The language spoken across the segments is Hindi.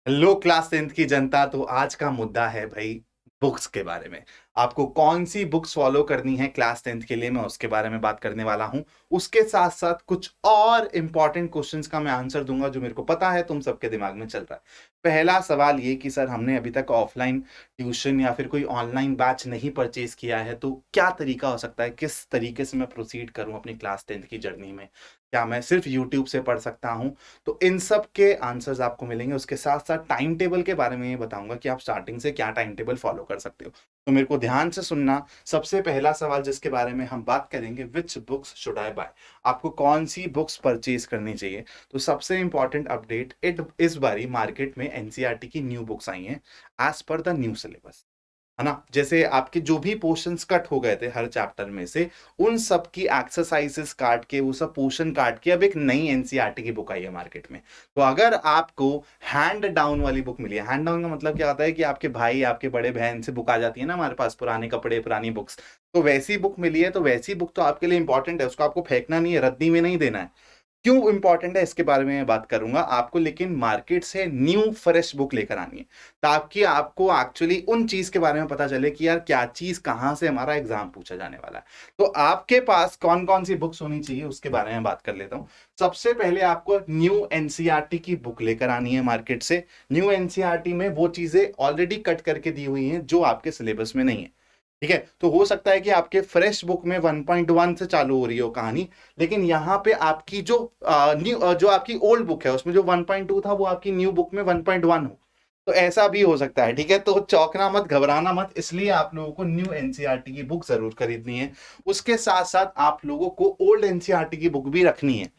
हेलो क्लास 10th की जनता। तो आज का मुद्दा है भाई बुक्स के बारे में। आपको कौन सी बुक्स फॉलो करनी है क्लास 10th के लिए, मैं उसके बारे में बात करने वाला हूं। उसके साथ साथ कुछ और इंपॉर्टेंट क्वेश्चंस का मैं आंसर दूंगा जो मेरे को पता है तुम सबके दिमाग में चल रहा है। पहला सवाल ये कि सर हमने अभी तक ऑफलाइन ट्यूशन या फिर कोई ऑनलाइन बैच नहीं परचेज किया है, तो क्या तरीका हो सकता है, किस तरीके से मैं प्रोसीड करूं अपनी क्लास 10th की जर्नी में। क्या मैं सिर्फ यूट्यूब से पढ़ सकता हूं? तो इन सब के आंसर्स आपको मिलेंगे। उसके साथ साथ टाइम टेबल के बारे में ये बताऊंगा कि आप स्टार्टिंग से क्या टाइम टेबल फॉलो कर सकते हो। तो मेरे को ध्यान से सुनना। सबसे पहला सवाल जिसके बारे में हम बात करेंगे, which books should I buy. आपको कौन सी बुक्स परचेज करनी चाहिए। तो सबसे इंपॉर्टेंट अपडेट, इस बारी मार्केट में एनसीईआरटी की न्यू बुक्स आई हैं as per the new syllabus, है ना। जैसे आपके जो भी पोर्शंस कट हो गए थे हर चैप्टर में से, उन सब की एक्सरसाइजेस काट के, वो सब पोर्शन काट के अब एक नई एनसीईआरटी की बुक आई है मार्केट में। तो अगर आपको हैंड डाउन वाली बुक मिली है, हैंड डाउन का मतलब क्या होता है कि आपके भाई आपके बड़े बहन से बुक आ जाती है ना हमारे पास, पुराने कपड़े पुरानी बुक्स, तो वैसी बुक मिली है। तो वैसी बुक तो आपके लिए इंपॉर्टेंट है, उसको आपको फेंकना नहीं है, रद्दी में नहीं देना है। क्यों इंपॉर्टेंट है इसके बारे में मैं बात करूंगा आपको, लेकिन मार्केट से न्यू फ्रेश बुक लेकर आनी है ताकि आपको एक्चुअली उन चीज के बारे में पता चले कि यार क्या चीज कहां से हमारा एग्जाम पूछा जाने वाला है। तो आपके पास कौन कौन सी बुक्स होनी चाहिए उसके बारे में बात कर लेता हूं। सबसे पहले आपको न्यू एनसीईआरटी की बुक लेकर आनी है मार्केट से। न्यू एनसीईआरटी में वो चीजें ऑलरेडी कट करके दी हुई हैं जो आपके सिलेबस में नहीं है। ठीक है, तो हो सकता है कि आपके फ्रेश बुक में 1.1 से चालू हो रही हो कहानी, लेकिन यहाँ पे आपकी जो न्यू जो आपकी ओल्ड बुक है उसमें जो 1.2 था वो आपकी न्यू बुक में 1.1 हो। तो ऐसा भी हो सकता है। ठीक है, तो चौंकना मत, घबराना मत, इसलिए आप लोगों को न्यू एनसीईआरटी की बुक जरूर खरीदनी है। उसके साथ साथ आप लोगों को ओल्ड एनसीईआरटी की बुक भी रखनी है।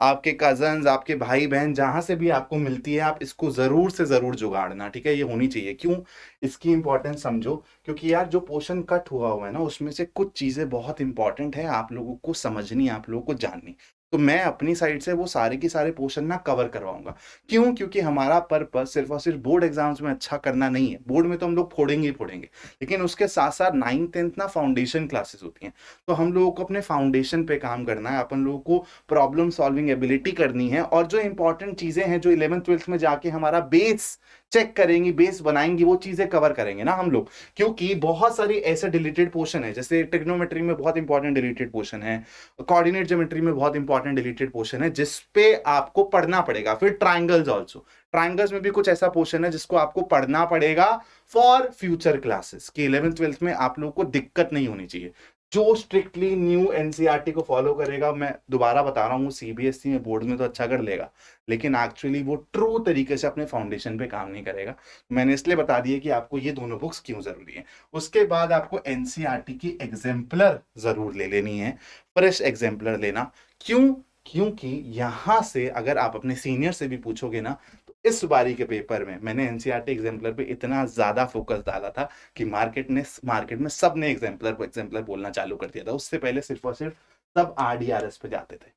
आपके कजन्स, आपके भाई बहन, जहां से भी आपको मिलती है, आप इसको जरूर से जरूर जुगाड़ना। ठीक है, ये होनी चाहिए। क्यों? इसकी इंपॉर्टेंस समझो। क्योंकि यार जो पोर्शन कट हुआ हुआ है ना, उसमें से कुछ चीजें बहुत इंपॉर्टेंट है, आप लोगों को समझनी, आप लोगों को जाननी। तो मैं अपनी साइड से वो सारे के सारे पोर्शन ना कवर करवाऊंगा। क्यों? क्योंकि हमारा पर्पस सिर्फ और सिर्फ बोर्ड एग्जाम्स में अच्छा करना नहीं है। बोर्ड में तो हम लोग फोड़ेंगे ही फोड़ेंगे, लेकिन उसके साथ साथ 9th 10th ना फाउंडेशन क्लासेस होती हैं। तो हम लोगों को अपने फाउंडेशन पे काम करना है, अपन लोगों को प्रॉब्लम सॉल्विंग एबिलिटी करनी है, और जो इंपॉर्टेंट चीजें हैं जो 11th 12th में जाके हमारा बेस चेक करेंगी, बेस बनाएंगी, वो चीजें कवर करेंगे ना हम लोग। क्योंकि बहुत सारी ऐसे डिलीटेड पोर्शन है, जैसे ट्रिग्नोमेट्री में बहुत इंपॉर्टेंट डिलीटेड पोर्शन है, कोऑर्डिनेट ज्योमेट्री में बहुत इंपॉर्टेंट डिलीटेड पोर्शन है जिसपे आपको पढ़ना पड़ेगा। फिर ट्राइंगल्स ऑल्सो, ट्राइंगल्स में भी कुछ ऐसा पोर्शन है जिसको आपको पढ़ना पड़ेगा फॉर फ्यूचर क्लासेस, कि 11th 12th में आप लोगों को दिक्कत नहीं होनी चाहिए। जो स्ट्रिक्टली न्यू एनसीईआरटी को फॉलो करेगा, मैं दोबारा बता रहा हूँ, सीबीएसई में बोर्ड में तो अच्छा कर लेगा, लेकिन एक्चुअली वो ट्रू तरीके से अपने फाउंडेशन पे काम नहीं करेगा। मैंने इसलिए बता दिया कि आपको ये दोनों बुक्स क्यों जरूरी है। उसके बाद आपको एनसीईआरटी की एग्जाम्पलर जरूर ले लेनी है, फ्रेश एग्जाम्पलर लेना। क्यों? क्योंकि यहां से अगर आप अपने सीनियर से भी पूछोगे ना, तो इस बारी के पेपर में मैंने एनसीईआरटी एग्जाम्पलर पे इतना ज्यादा फोकस डाला था कि मार्केट में सबने एग्जाम्पलर एग्जाम्पलर बोलना चालू कर दिया था। उससे पहले सिर्फ और सिर्फ सब आरडीआरएस पे जाते थे।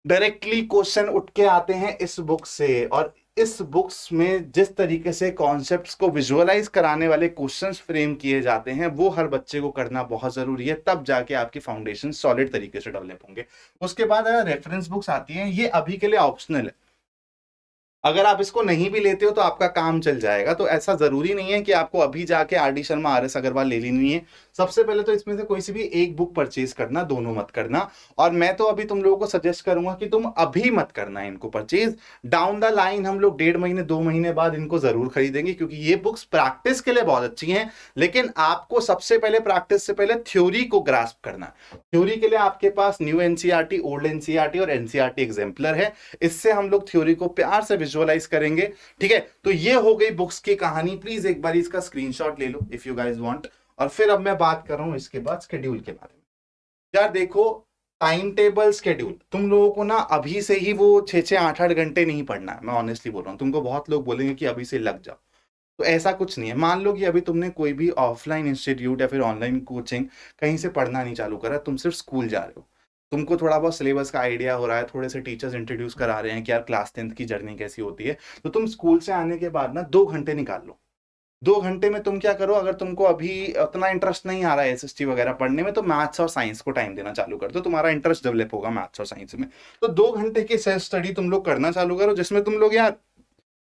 डायरेक्टली क्वेश्चन उठ के आते हैं इस बुक से, और इस बुक्स में जिस तरीके से कॉन्सेप्ट्स को विजुअलाइज कराने वाले क्वेश्चंस फ्रेम किए जाते हैं, वो हर बच्चे को करना बहुत जरूरी है, तब जाके आपकी फाउंडेशन सॉलिड तरीके से डेवलप होंगे। उसके बाद अगर रेफरेंस बुक्स आती हैं, ये अभी के लिए ऑप्शनल है। अगर आप इसको नहीं भी लेते हो तो आपका काम चल जाएगा। तो ऐसा जरूरी नहीं है कि आपको अभी जाके R D Sharma, R S Agarwal ले लेनी है। सबसे पहले तो इसमें से कोई सी भी एक बुक परचेज करना, दोनों मत करना। और मैं तो अभी तुम लोगों को सजेस्ट करूंगा कि तुम अभी मत करना है इनको परचेज। डाउन द लाइन हम लोग 1.5 महीने 2 महीने बाद इनको जरूर खरीदेंगे, क्योंकि ये बुक्स प्रैक्टिस के लिए बहुत अच्छी हैं। लेकिन आपको सबसे पहले प्रैक्टिस से पहले थ्योरी को ग्रास्प करना है। थ्योरी के लिए आपके पास न्यू एनसीईआरटी, ओल्ड एनसीईआरटी और एनसीईआरटी एग्जाम्पलर है। इससे हम लोग थ्योरी को प्यार से विजुअलाइज करेंगे। ठीक है, तो ये हो गई बुक्स की कहानी। प्लीज एक बार इसका स्क्रीनशॉट ले लो इफ यू गाइस वांट। और फिर अब मैं बात कर रहा हूं इसके बाद शेड्यूल के बारे में। यार देखो, टाइम टेबल शेड्यूल तुम लोगों को ना अभी से ही वो 6-6 8-8 घंटे नहीं पढ़ना है। मैं ऑनेस्टली बोल रहा हूँ, तुमको बहुत लोग बोलेंगे कि अभी से लग जाओ, तो ऐसा कुछ नहीं है। मान लो कि अभी तुमने कोई भी ऑफलाइन इंस्टीट्यूट या फिर ऑनलाइन कोचिंग कहीं से पढ़ना नहीं चालू करा, तुम सिर्फ स्कूल जा रहे हो, तुमको थोड़ा बहुत सिलेबस का आइडिया हो रहा है, थोड़े से टीचर्स इंट्रोड्यूस करा रहे हैं कि यार क्लास 10th की जर्नी कैसी होती है, तो तुम स्कूल से आने के बाद ना 2 घंटे निकाल लो। 2 घंटे में तुम क्या करो, अगर तुमको अभी उतना इंटरेस्ट नहीं आ रहा है एसएसटी वगैरह पढ़ने में, तो मैथ्स और साइंस को टाइम देना चालू कर दो, तुम्हारा इंटरेस्ट डेवलप होगा मैथ्स और साइंस में। तो 2 घंटे की सेल्फ स्टडी तुम लोग करना चालू करो, जिसमें तुम लोग यार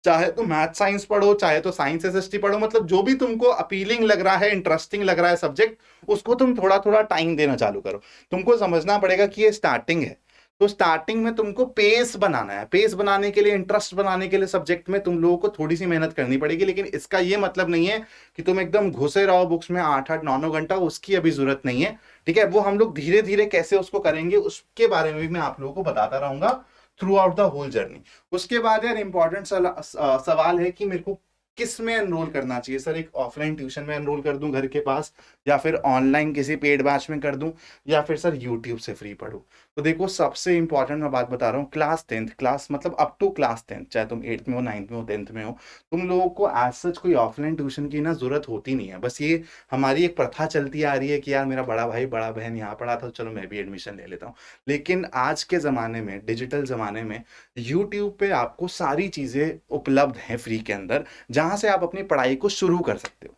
चाहे तो मैथ साइंस पढ़ो, चाहे तो साइंस एसएसटी पढ़ो, मतलब जो भी तुमको अपीलिंग लग रहा है, इंटरेस्टिंग लग रहा है सब्जेक्ट, उसको तुम थोड़ा थोड़ा टाइम देना चालू करो। तुमको समझना पड़ेगा कि ये स्टार्टिंग है, तो स्टार्टिंग में तुमको पेस बनाना है। पेस बनाने के लिए, इंटरेस्ट बनाने के लिए सब्जेक्ट में तुम लोगों को थोड़ी सी मेहनत करनी पड़ेगी, लेकिन इसका ये मतलब नहीं है कि तुम एकदम घुसे रहो बुक्स में 8-8 9-9 घंटा, उसकी अभी जरूरत नहीं है। ठीक है, वो हम लोग धीरे धीरे कैसे उसको करेंगे उसके बारे में भी मैं आप लोगों को बताता रहूंगा throughout the whole journey. उसके बाद यार इंपॉर्टेंट सवाल है कि मेरे को किस में एनरोल करना चाहिए। सर एक ऑफलाइन ट्यूशन में एनरोल कर दूं घर के पास, या फिर ऑनलाइन किसी पेड बैच में कर दूं, या फिर सर यूट्यूब से फ्री पढ़ूं। तो देखो सबसे इंपॉर्टेंट मैं बात बता रहा हूँ, क्लास 10th, क्लास मतलब अप टू क्लास 10th, चाहे तुम 8th में हो, 9th में हो, 10th में हो, तुम लोगों को एज सच कोई ऑफलाइन ट्यूशन की ना जरूरत होती नहीं है। बस ये हमारी एक प्रथा चलती आ रही है कि यार मेरा बड़ा भाई बड़ा बहन यहाँ पढ़ा था, चलो मैं भी एडमिशन ले लेता हूँ। लेकिन आज के ज़माने में, डिजिटल ज़माने में, यूट्यूब पे आपको सारी चीज़ें उपलब्ध हैं फ्री के अंदर, जहाँ से आप अपनी पढ़ाई को शुरू कर सकते हो,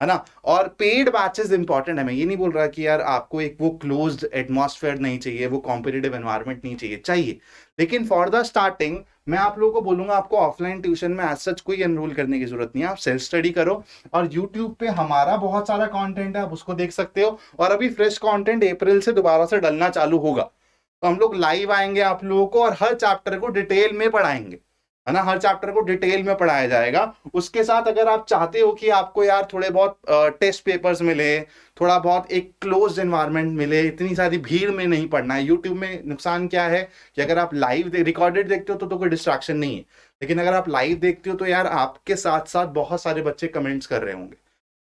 है ना। और पेड बैचेस इंपॉर्टेंट है, मैं ये नहीं बोल रहा कि यार आपको एक वो क्लोज्ड एटमॉस्फेयर नहीं चाहिए, वो कॉम्पिटिटिव एनवायरनमेंट नहीं चाहिए, चाहिए, लेकिन फॉर द स्टार्टिंग मैं आप लोगों को बोलूंगा आपको ऑफलाइन ट्यूशन में एज सच कोई एनरोल करने की जरूरत नहीं है। आप सेल्फ स्टडी करो, और यूट्यूब पे हमारा बहुत सारा कंटेंट है, आप उसको देख सकते हो। और अभी फ्रेश कंटेंट अप्रैल से दोबारा से डलना चालू होगा, तो हम लोग लाइव आएंगे आप लोगों को, और हर चैप्टर को डिटेल में पढ़ाएंगे, है ना। हर चैप्टर को डिटेल में पढ़ाया जाएगा। उसके साथ अगर आप चाहते हो कि आपको यार थोड़े बहुत टेस्ट पेपर्स मिले, थोड़ा बहुत एक क्लोज एनवायरनमेंट मिले, इतनी सारी भीड़ में नहीं पढ़ना है। यूट्यूब में नुकसान क्या है कि अगर आप लाइव रिकॉर्डेड देखते हो तो कोई डिस्ट्रैक्शन नहीं है, लेकिन अगर आप लाइव देखते हो तो यार आपके साथ साथ बहुत सारे बच्चे कमेंट्स कर रहे होंगे,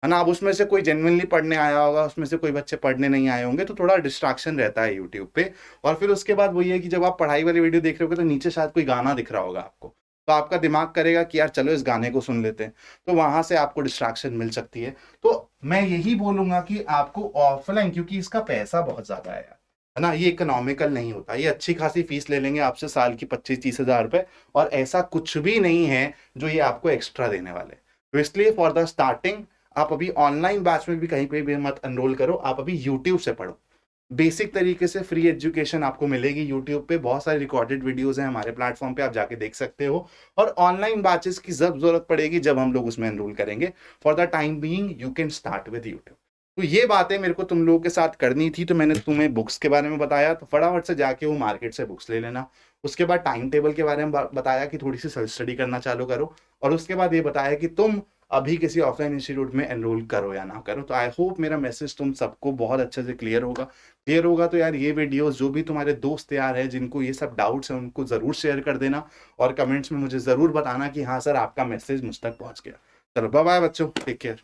है ना। अब उसमें से कोई जेन्युइनली पढ़ने आया होगा, उसमें से कोई बच्चे पढ़ने नहीं आए होंगे, तो थोड़ा डिस्ट्रैक्शन रहता है यूट्यूब पे। और फिर उसके बाद वही है कि जब आप पढ़ाई वाली वीडियो देख रहे होगे तो नीचे शायद कोई गाना दिख रहा होगा आपको, तो आपका दिमाग करेगा कि यार चलो इस गाने को सुन लेते हैं, तो वहां से आपको डिस्ट्रैक्शन मिल सकती है। तो मैं यही बोलूंगा कि आपको ऑफलाइन, क्योंकि इसका पैसा बहुत ज्यादा है यार, है ना, ये इकोनॉमिकल नहीं होता, ये अच्छी खासी फीस ले लेंगे आपसे साल की 25-30 हजार रुपए, और ऐसा कुछ भी नहीं है जो ये आपको एक्स्ट्रा देने वाले। तो इसलिए फॉर द स्टार्टिंग आप अभी ऑनलाइन बैच में भी कहीं पे भी मत एनरोल करो, आप अभी यूट्यूब से पढ़ो। बेसिक तरीके से फ्री एजुकेशन आपको मिलेगी यूट्यूब पे, बहुत सारी रिकॉर्डेड वीडियोस हैं हमारे प्लेटफॉर्म पे, आप जाके देख सकते हो। और ऑनलाइन बैचेस की जब जरूरत पड़ेगी जब हम लोग उसमें एनरोल करेंगे। For the time being you can start with YouTube. तो ये बातें मेरे को तुम लोगों के साथ करनी थी, तो मैंने तुम्हें बुक्स के बारे में बताया, तो फटाफट से जाके वो मार्केट से बुक्स ले लेना। उसके बाद टाइम टेबल के बारे में बताया कि थोड़ी सी सेल्फ स्टडी करना चालू करो, और उसके बाद ये बताया कि तुम अभी किसी ऑफलाइन इंस्टीट्यूट में एनरोल करो या ना करो। तो आई होप मेरा मैसेज तुम सबको बहुत अच्छे से क्लियर होगा। क्लियर होगा तो यार ये वीडियो जो भी तुम्हारे दोस्त यार है जिनको ये सब डाउट्स हैं उनको जरूर शेयर कर देना, और कमेंट्स में मुझे जरूर बताना कि हाँ सर आपका मैसेज मुझ तक पहुंच गया। चलो बाय बाय बच्चों, टेक केयर।